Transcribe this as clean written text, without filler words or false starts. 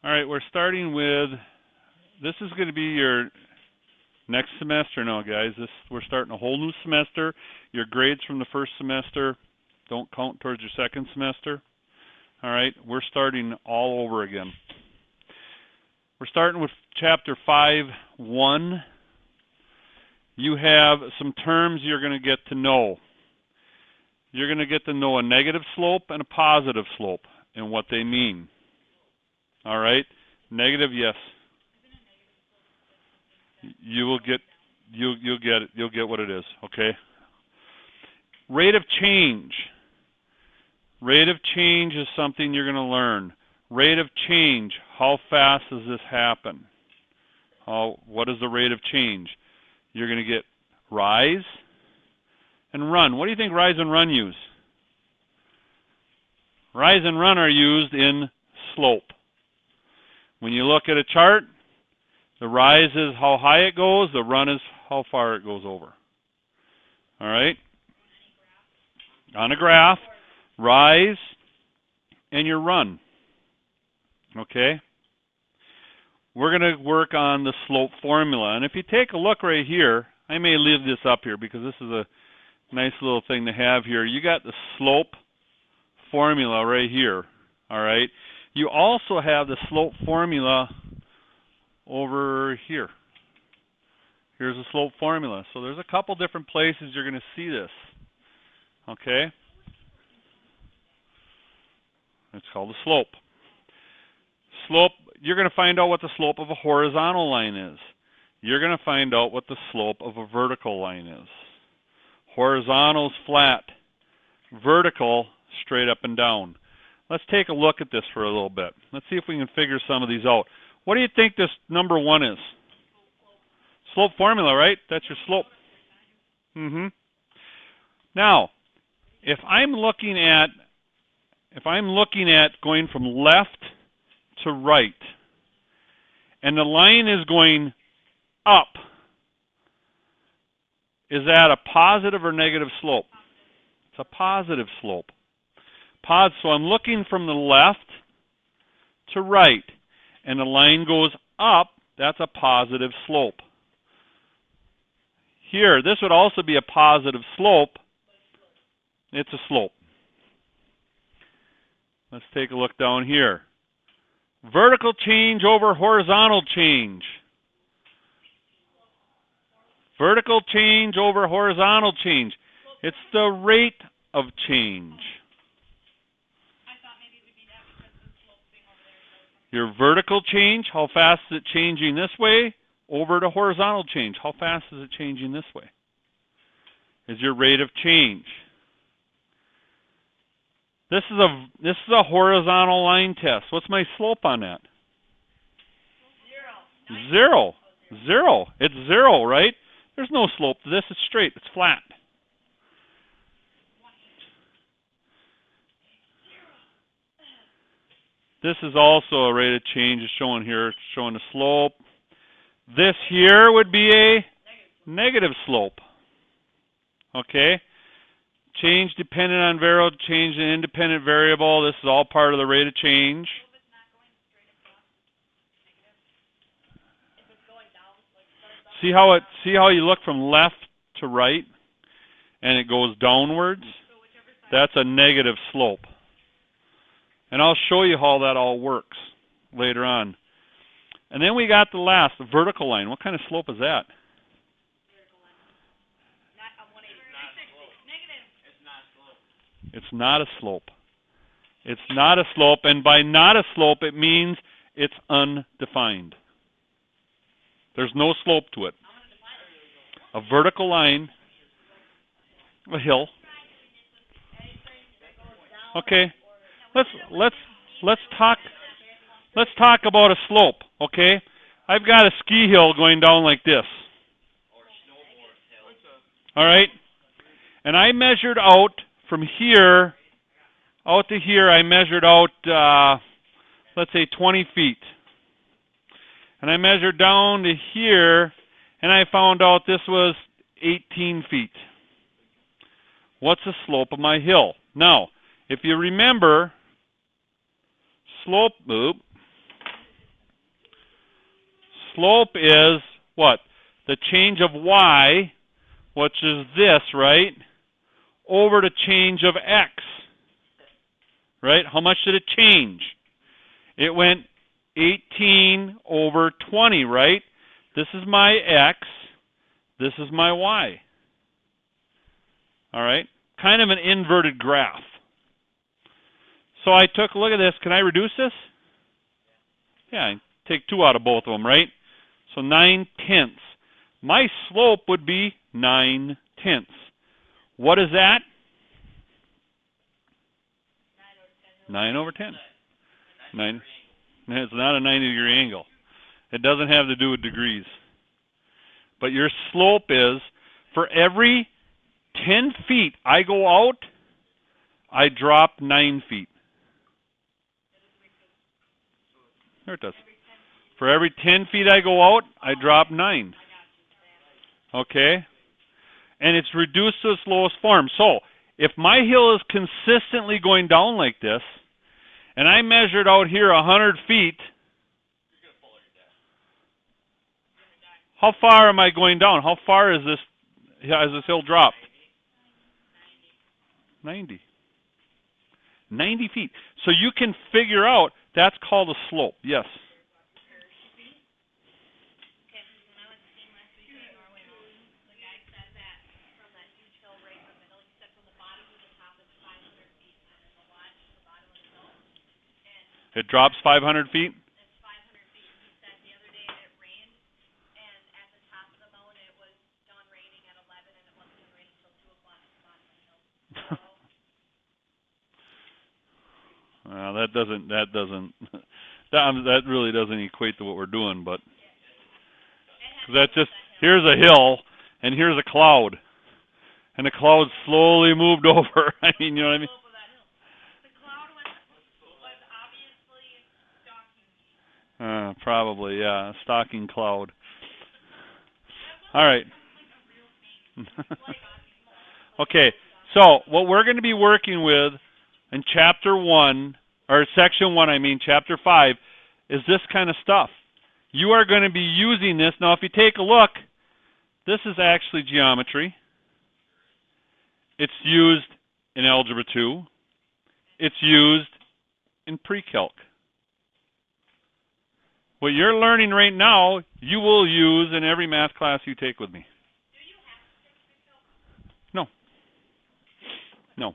All right, we're starting with, this is going to be your next semester now, guys. We're starting a whole new semester. Your grades from the first semester don't count towards your second semester. All right, we're starting all over again. We're starting with chapter 5.1. You have some terms you're going to get to know. You're going to get to know a negative slope and a positive slope and what they mean. All right, negative, yes. You will get, you'll get it. You'll get what it is. Okay. Rate of change. Rate of change is something you're going to learn. Rate of change. How fast does this happen? What is the rate of change? You're going to get rise and run. What do you think rise and run use? Rise and run are used in slope. When you look at a chart, the rise is how high it goes, the run is how far it goes over. All right? On a graph, rise and your run. Okay? We're going to work on the slope formula. And if you take a look right here, I may leave this up here because this is a nice little thing to have here. You got the slope formula right here. All right? You also have the slope formula over here. Here's the slope formula. So there's a couple different places you're going to see this. Okay? It's called the slope. Slope, you're going to find out what the slope of a horizontal line is. You're going to find out what the slope of a vertical line is. Horizontal is flat. Vertical, straight up and down. Let's take a look at this for a little bit. Let's see if we can figure some of these out. What do you think this number 1 is? Slope formula, right? That's your slope. Now, if I'm looking at going from left to right, and the line is going up, is that a positive or negative slope? It's a positive slope. So I'm looking from the left to right, and the line goes up, that's a positive slope. Here, this would also be a positive slope. It's a slope. Let's take a look down here. Vertical change over horizontal change. Vertical change over horizontal change. It's the rate of change. Your vertical change, how fast is it changing this way, over to horizontal change. How fast is it changing this way? Is your rate of change. This is a horizontal line test. What's my slope on that? 0. 0. It's 0, right? There's no slope to this. It's straight. It's flat. This is also a rate of change is shown here. It's showing the slope. This here would be a negative slope. Okay? Change dependent on variable, change in independent variable. This is all part of the rate of change. See how you look from left to right and it goes downwards? That's a negative slope. And I'll show you how that all works later on. And then we got the vertical line. What kind of slope is that? It's not a slope. It's not a slope, and by not a slope, it means it's undefined. There's no slope to it. A vertical line, a hill. Okay, let's talk about a slope. Okay, I've got a ski hill going down like this. All right, and I measured out. From here out to here, I measured out, let's say 20 feet. And I measured down to here, and I found out this was 18 feet. What's the slope of my hill? Now, if you remember, slope, Slope is what? The change of y, which is this, right? Over the change of x. Right? How much did it change? It went 18 over 20, right? This is my x. This is my y. All right? Kind of an inverted graph. So I took a look at this. Can I reduce this? Yeah, take 2 out of both of them, right? So 9/10. My slope would be 9/10. What is that? 9 over 10. 9. It's not a 90-degree angle. It doesn't have to do with degrees. But your slope is, for every 10 feet I go out, I drop 9 feet. There it does. For every 10 feet I go out, I drop 9. Okay? And it's reduced to its lowest form. So, if my hill is consistently going down like this, and I measured out here 100 feet, how far am I going down? How far is this, has this hill dropped? 90. 90 feet. So you can figure out, that's called a slope. Yes? It drops 500 feet? Well, that really doesn't equate to what we're doing, but that's just, here's a hill and here's a cloud, and the cloud slowly moved over. I mean, you know what I mean? Probably, yeah, a stalking cloud. All right. Okay, so what we're going to be working with in chapter 1, or section 1, I mean, chapter 5, is this kind of stuff. You are going to be using this. Now, if you take a look, this is actually geometry. It's used in Algebra 2. It's used in pre-calc. What you're learning right now, you will use in every math class you take with me. No. No.